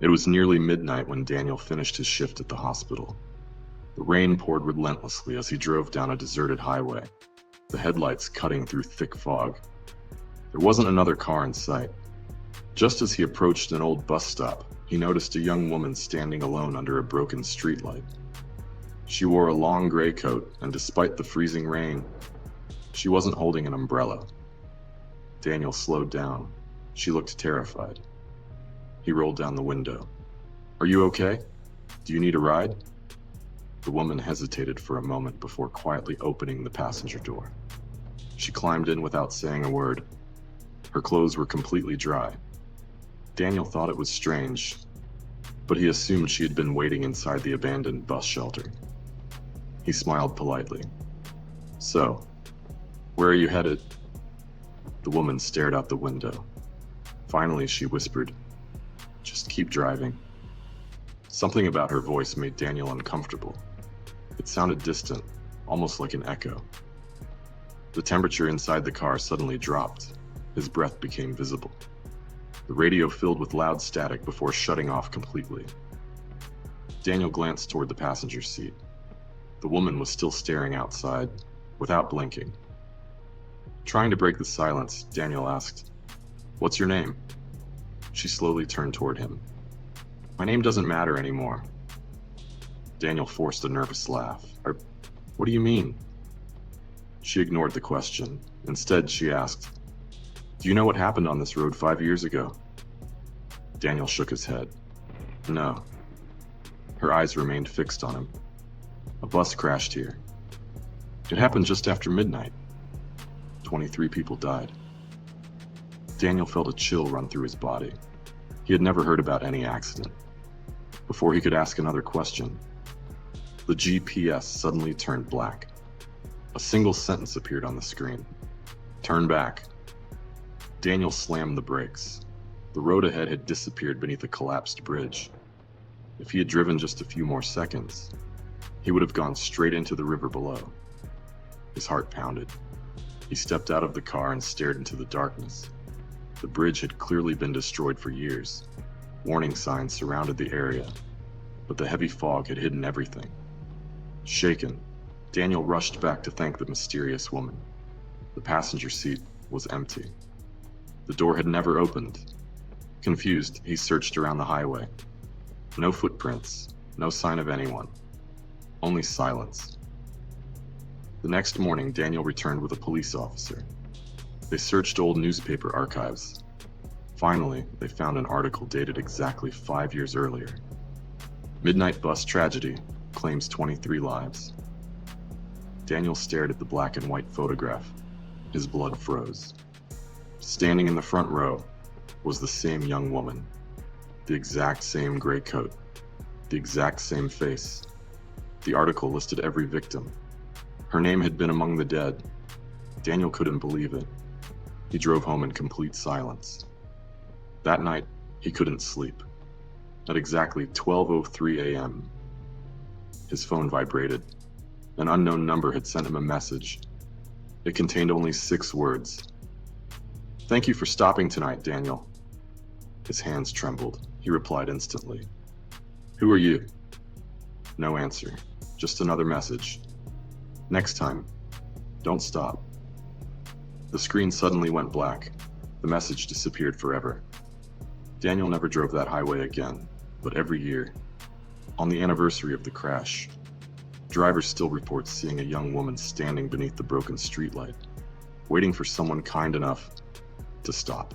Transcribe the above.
It was nearly midnight when Daniel finished his shift at the hospital. The rain poured relentlessly as he drove down a deserted highway, the headlights cutting through thick fog. There wasn't another car in sight. Just as he approached an old bus stop, he noticed a young woman standing alone under a broken streetlight. She wore a long gray coat, and despite the freezing rain, she wasn't holding an umbrella. Daniel slowed down. She looked terrified. He rolled down the window. "Are you okay? Do you need a ride?" The woman hesitated for a moment before quietly opening the passenger door. She climbed in without saying a word. Her clothes were completely dry. Daniel thought it was strange, but he assumed she had been waiting inside the abandoned bus shelter. He smiled politely. "So, where are you headed?" The woman stared out the window. Finally, she whispered, "Just keep driving." Something about her voice made Daniel uncomfortable. It sounded distant, almost like an echo. The temperature inside the car suddenly dropped. His breath became visible. The radio filled with loud static before shutting off completely. Daniel glanced toward the passenger seat. The woman was still staring outside, without blinking. Trying to break the silence, Daniel asked, "What's your name?" She slowly turned toward him. "My name doesn't matter anymore." Daniel forced a nervous laugh. "What do you mean?" She ignored the question. Instead, she asked, "Do you know what happened on this road 5 years ago?" Daniel shook his head. "No." Her eyes remained fixed on him. "A bus crashed here. It happened just after midnight. 23 people died." Daniel felt a chill run through his body. He had never heard about any accident. Before he could ask another question, the GPS suddenly turned black. A single sentence appeared on the screen. "Turn back." Daniel slammed the brakes. The road ahead had disappeared beneath a collapsed bridge. If he had driven just a few more seconds, he would have gone straight into the river below. His heart pounded. He stepped out of the car and stared into the darkness. The bridge had clearly been destroyed for years. Warning signs surrounded the area, but the heavy fog had hidden everything. Shaken, Daniel rushed back to thank the mysterious woman. The passenger seat was empty. The door had never opened. Confused, he searched around the highway. No footprints, no sign of anyone. Only silence. The next morning, Daniel returned with a police officer. They searched old newspaper archives. Finally, they found an article dated exactly 5 years earlier. "Midnight bus tragedy claims 23 lives." Daniel stared at the black and white photograph. His blood froze. Standing in the front row was the same young woman. The exact same gray coat. The exact same face. The article listed every victim. Her name had been among the dead. Daniel couldn't believe it. He drove home in complete silence. That night, he couldn't sleep. At exactly 12:03 a.m., his phone vibrated. An unknown number had sent him a message. It contained only 6 words. "Thank you for stopping tonight, Daniel." His hands trembled. He replied instantly. "Who are you?" No answer. Just another message. "Next time, don't stop." The screen suddenly went black. The message disappeared forever. Daniel never drove that highway again, but every year, on the anniversary of the crash, drivers still report seeing a young woman standing beneath the broken streetlight, waiting for someone kind enough to stop.